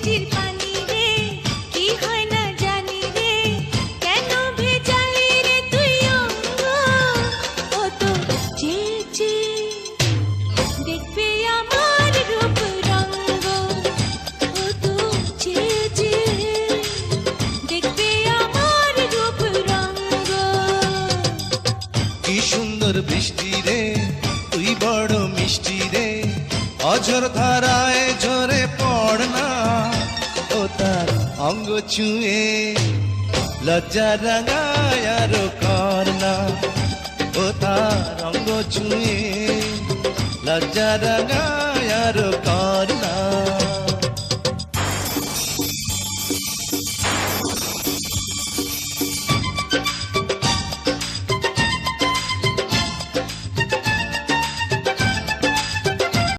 বৃষ্টির পানি রে কি হয় না জানি রে কেন ভেজালি রে তুই অঙ্গ ও তো চেয়েছে দেখবে আমার রূপ রঙ্গ ও তো চেয়েছে দেখবে আমার রূপ রঙ্গ কি সুন্দর বৃষ্টি রে তুই বড় মিষ্টি রে অঝর ধারায় ঝরে পড় না ও তার অঙ্গ ছুঁয়ে লজ্জা রাঙায় আরো কর না ও তার অঙ্গ ছুঁয়ে লজ্জা রাঙায় আরো কর না।